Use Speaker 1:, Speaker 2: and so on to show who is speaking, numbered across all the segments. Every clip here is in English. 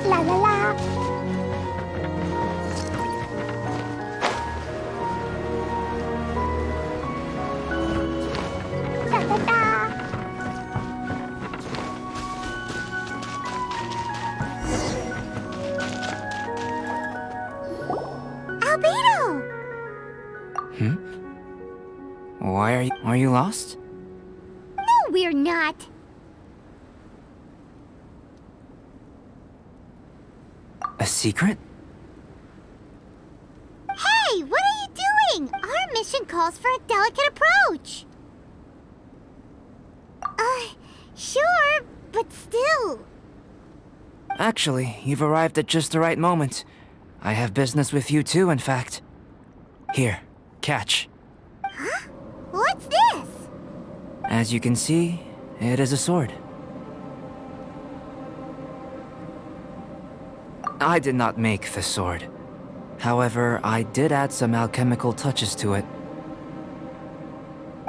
Speaker 1: La la la. Da da da. Albedo!
Speaker 2: Why are you lost?
Speaker 1: No, we're not.
Speaker 2: A secret?
Speaker 1: Hey, what are you doing? Our mission calls for a delicate approach. Sure, but still.
Speaker 2: Actually, you've arrived at just the right moment. I have business with you too, in fact. Here, catch.
Speaker 1: Huh? What's this?
Speaker 2: As you can see, it is a sword. I did not make the sword. However, I did add some alchemical touches to it.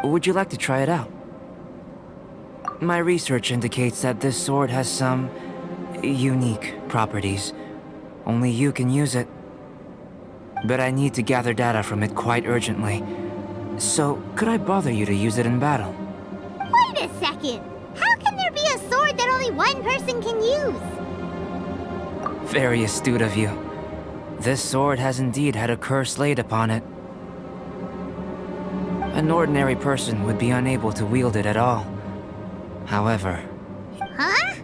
Speaker 2: Would you like to try it out? My research indicates that this sword has some unique properties. Only you can use it. But I need to gather data from it quite urgently. So, could I bother you to use it in battle?
Speaker 1: Wait a second. How can there be a sword that only one person can use?
Speaker 2: Very astute of you. This sword has indeed had a curse laid upon it. An ordinary person would be unable to wield it at all. However...
Speaker 1: Huh?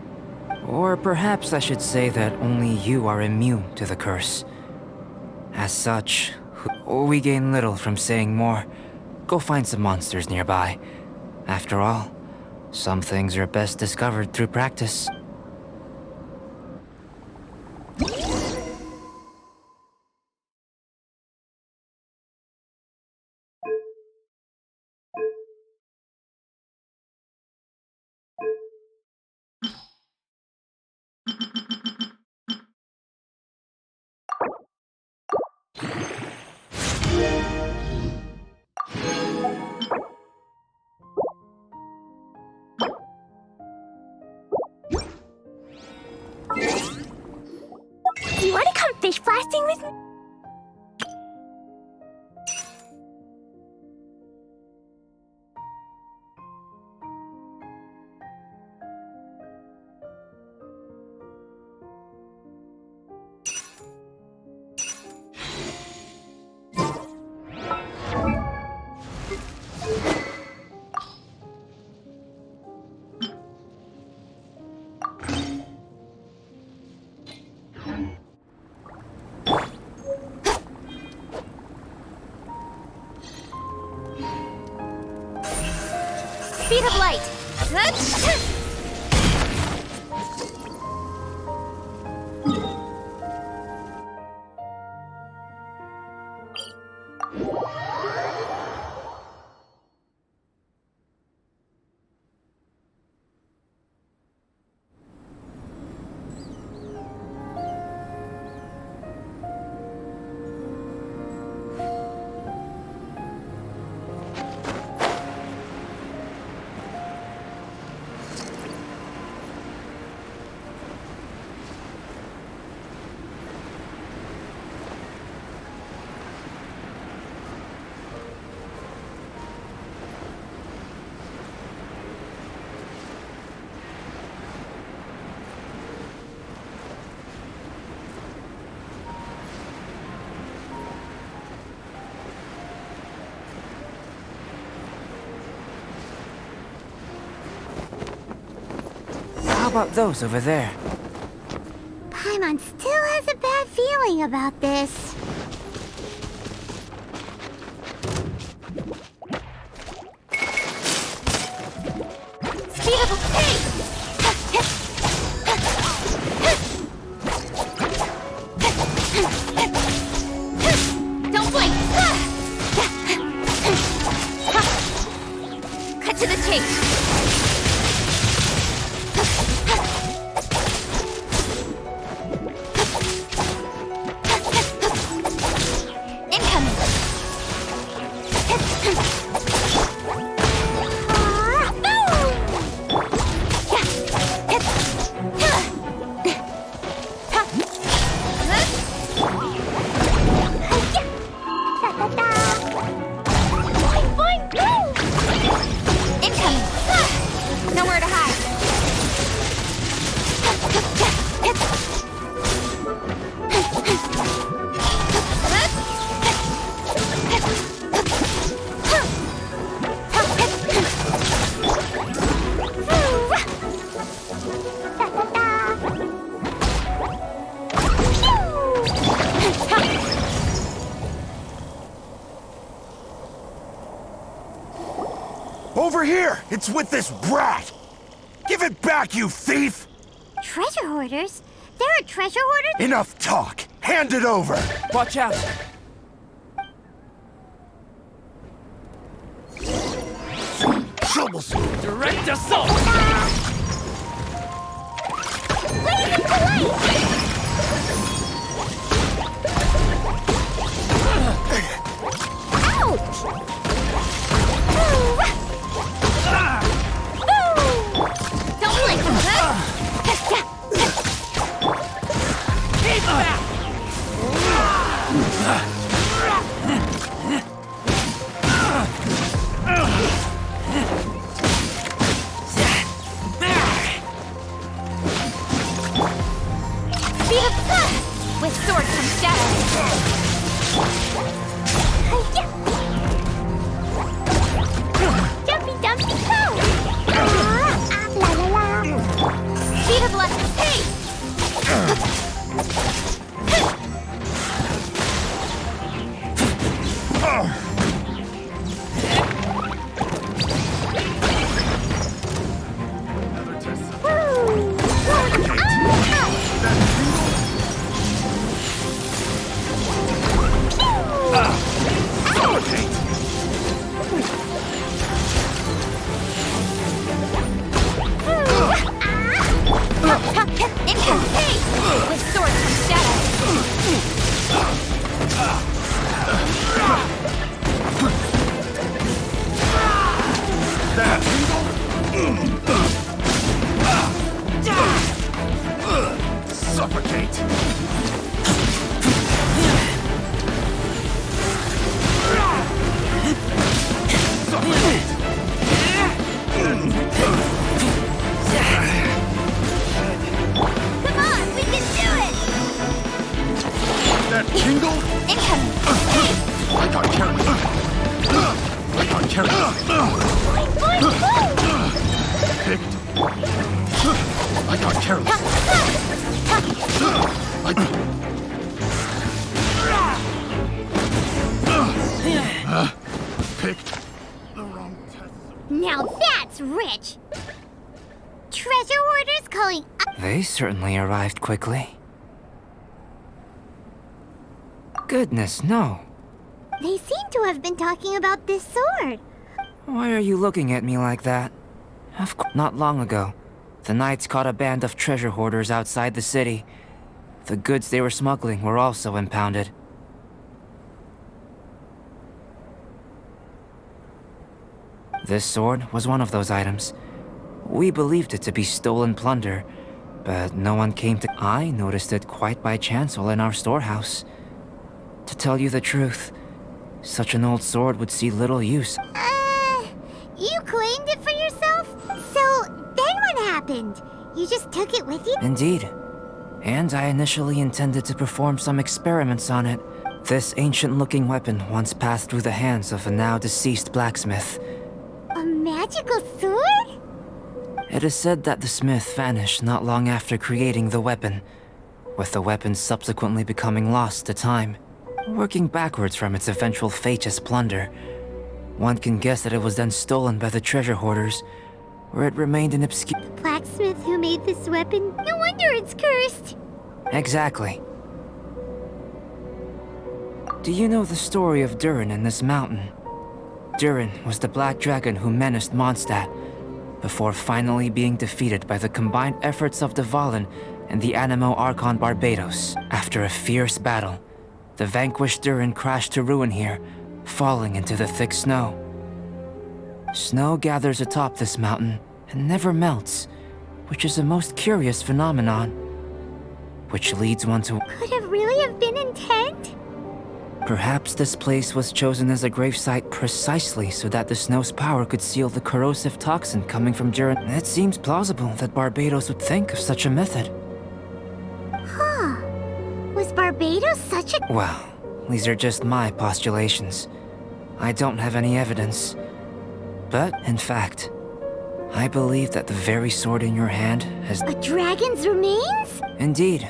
Speaker 2: Or perhaps I should say that only you are immune to the curse. As such, we gain little from saying more. Go find some monsters nearby. After all, some things are best discovered through practice.
Speaker 1: Do you want to come fish blasting with me? Speed of light.
Speaker 2: about those over there?
Speaker 1: Paimon still has a bad feeling about this. Speed up, hey! Don't blink! Cut to the chase!
Speaker 3: Over here! It's with this brat! Give it back, you thief!
Speaker 1: Treasure hoarders? There are treasure hoarders?
Speaker 3: Enough talk! Hand it over!
Speaker 2: Watch out!
Speaker 3: Troublesome!
Speaker 2: Direct assault!
Speaker 1: Blazing delight! Ouch! Don't blink!
Speaker 2: Keep back!
Speaker 1: Speed up! With sword comes shadow. Jumpy, dumpy, go! La la la! Speed of luck, hey! With sword comes shadow.
Speaker 3: Suffocate!
Speaker 1: Come on, we can do it!
Speaker 3: That tingle?
Speaker 1: Incoming!
Speaker 3: I got carried. I got carried.
Speaker 1: Boing, boing, boing!
Speaker 3: Picked. I got carried. Picked the wrong test.
Speaker 1: Now that's rich! Treasure hoarders calling up.
Speaker 2: They certainly arrived quickly. Goodness, no.
Speaker 1: They seem to have been talking about this sword.
Speaker 2: Why are you looking at me like that? Not long ago, the Knights caught a band of treasure hoarders outside the city. The goods they were smuggling were also impounded. This sword was one of those items. We believed it to be stolen plunder, but no one came to... I noticed it quite by chance while in our storehouse. To tell you the truth, such an old sword would see little use.
Speaker 1: You claimed it for yourself? So, then what happened? You just took it with you?
Speaker 2: Indeed. And I initially intended to perform some experiments on it. This ancient-looking weapon once passed through the hands of a now-deceased blacksmith.
Speaker 1: A magical sword?
Speaker 2: It is said that the smith vanished not long after creating the weapon, with the weapon subsequently becoming lost to time. Working backwards from its eventual fate as plunder, one can guess that it was then stolen by the treasure hoarders, where it remained in obscurity.
Speaker 1: The blacksmith who made this weapon, no wonder it's cursed.
Speaker 2: Exactly. Do you know the story of Durin in this mountain? Durin was the black dragon who menaced Mondstadt, before finally being defeated by the combined efforts of Dvalin and the Animo Archon Barbados. After a fierce battle, the vanquished Durin crashed to ruin here, falling into the thick snow. Snow gathers atop this mountain and never melts, which is a most curious phenomenon. Which leads one to...
Speaker 1: Could it really have been intent?
Speaker 2: Perhaps this place was chosen as a gravesite precisely so that the snow's power could seal the corrosive toxin coming from Durin. It seems plausible that Barbados would think of such a method.
Speaker 1: Huh. Was Barbados such a...
Speaker 2: Well, these are just my postulations. I don't have any evidence. But, in fact, I believe that the very sword in your hand has...
Speaker 1: A dragon's remains?
Speaker 2: Indeed.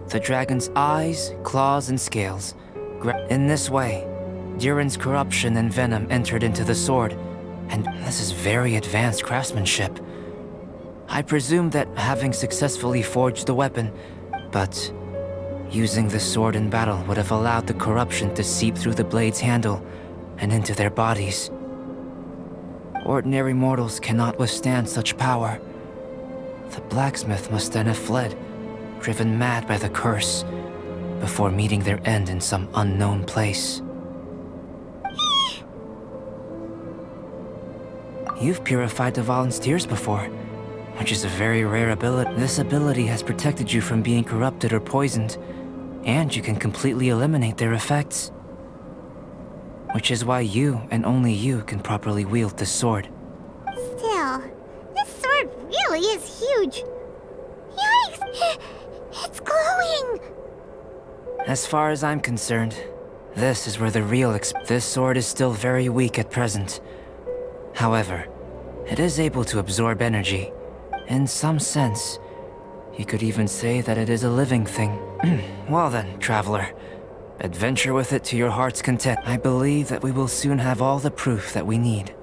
Speaker 2: The dragon's eyes, claws, and scales. In this way, Durin's corruption and venom entered into the sword, and this is very advanced craftsmanship. I presume that having successfully forged the weapon, but using the sword in battle would have allowed the corruption to seep through the blade's handle and into their bodies. Ordinary mortals cannot withstand such power. The blacksmith must then have fled, driven mad by the curse, before meeting their end in some unknown place. You've purified Dvalin's tears before, which is a very rare ability. This ability has protected you from being corrupted or poisoned, and you can completely eliminate their effects. Which is why you, and only you, can properly wield this sword.
Speaker 1: Still, this sword really is huge. Yikes! It's glowing!
Speaker 2: As far as I'm concerned, this is where the real this sword is still very weak at present. However, it is able to absorb energy. In some sense, you could even say that it is a living thing. Well then, traveler, adventure with it to your heart's content. I believe that we will soon have all the proof that we need.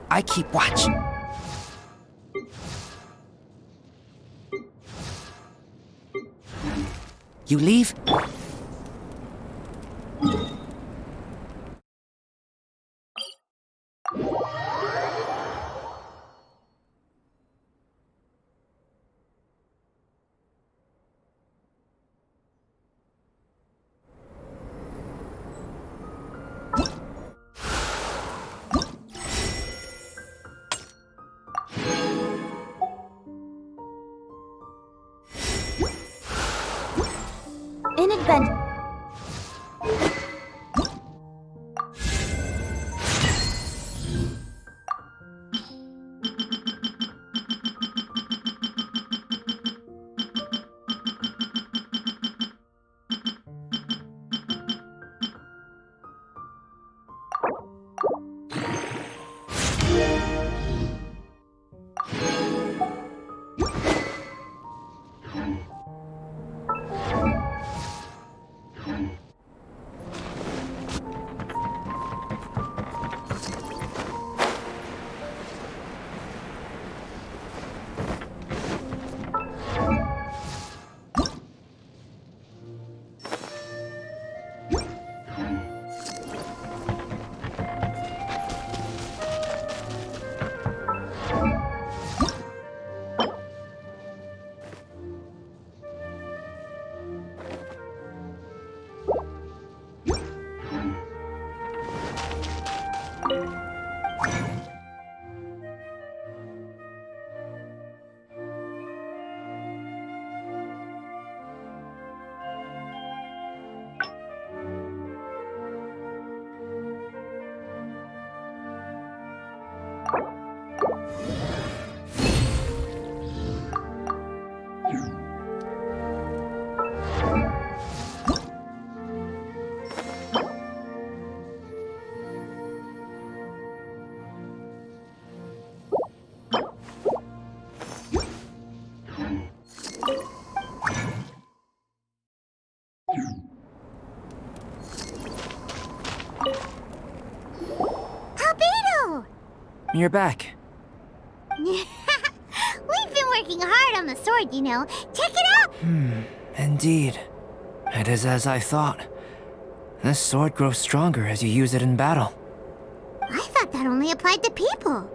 Speaker 2: I keep watch. You leave?
Speaker 1: In adventure.
Speaker 2: you're back.
Speaker 1: We've been working hard on the sword, you know. Check it out!
Speaker 2: Indeed. It is as I thought. This sword grows stronger as you use it in battle.
Speaker 1: I thought that only applied to people.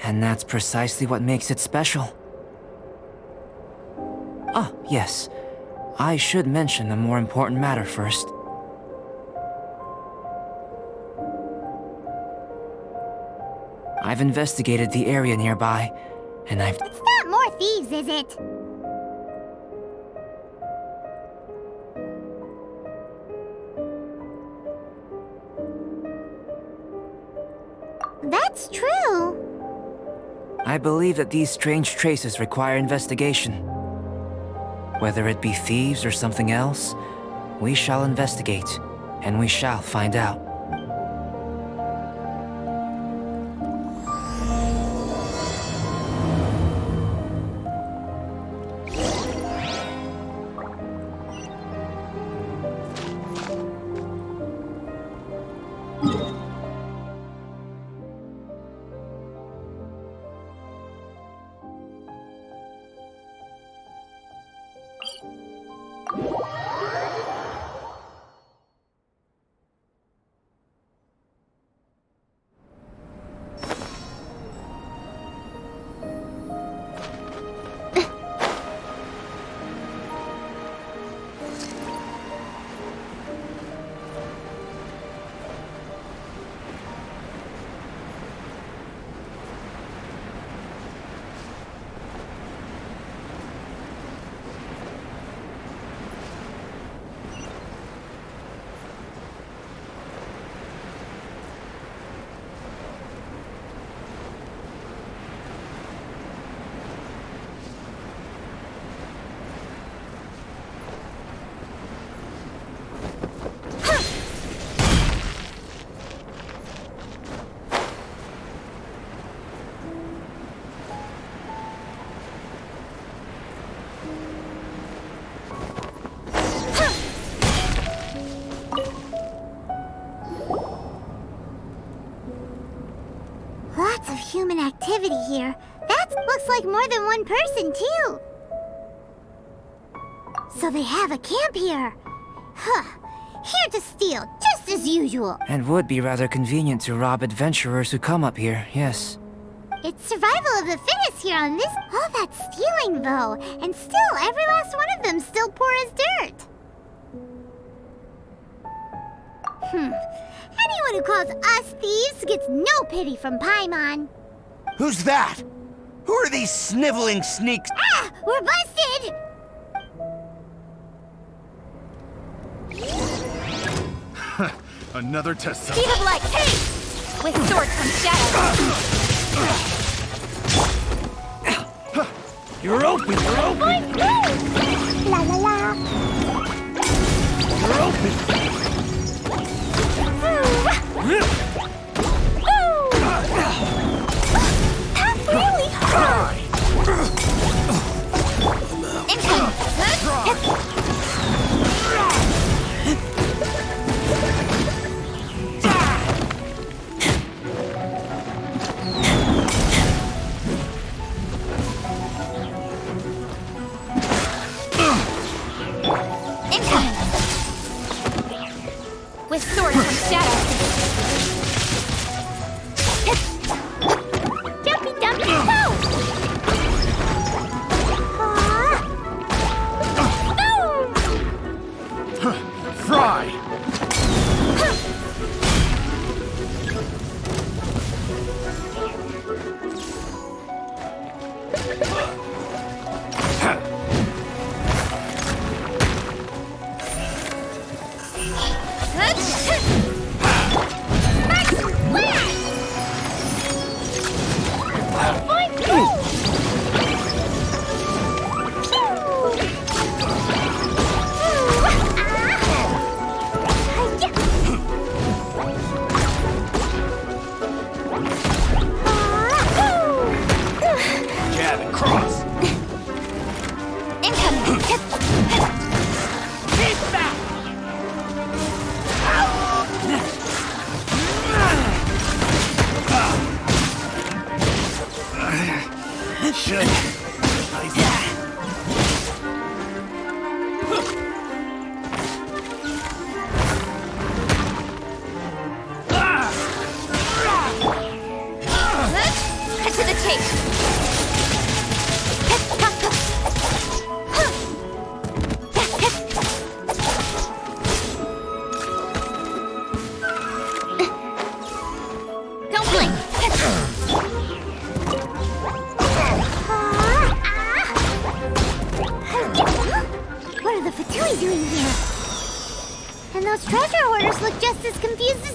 Speaker 2: And that's precisely what makes it special. Ah, yes. I should mention a more important matter first. I've investigated the area nearby, and I've...
Speaker 1: It's not more thieves, is it? That's true.
Speaker 2: I believe that these strange traces require investigation. Whether it be thieves or something else, we shall investigate, and we shall find out.
Speaker 1: Lots of human activity here. That looks like more than one person, too. So they have a camp here. Huh. Here to steal, just as usual.
Speaker 2: And would be rather convenient to rob adventurers who come up here, yes.
Speaker 1: It's survival of the fittest here on this. All that stealing, though. And still, every last one of them still poor as dirt. Anyone who calls us thieves gets no pity from Paimon.
Speaker 3: Who's that? Who are these sniveling sneaks?
Speaker 1: Ah! We're busted!
Speaker 3: Another test.
Speaker 4: Speed of light, hey! With sword from shadow.
Speaker 3: You're open, you're open!
Speaker 1: La la la.
Speaker 3: You're open!
Speaker 1: That's really hard.
Speaker 4: With sword from shadow.
Speaker 1: Jumpy dumpy go!
Speaker 3: Fry!
Speaker 4: Cut to the chase. Don't blink.
Speaker 1: What are the Fatui doing here? And those treasure hoarders look just as confused as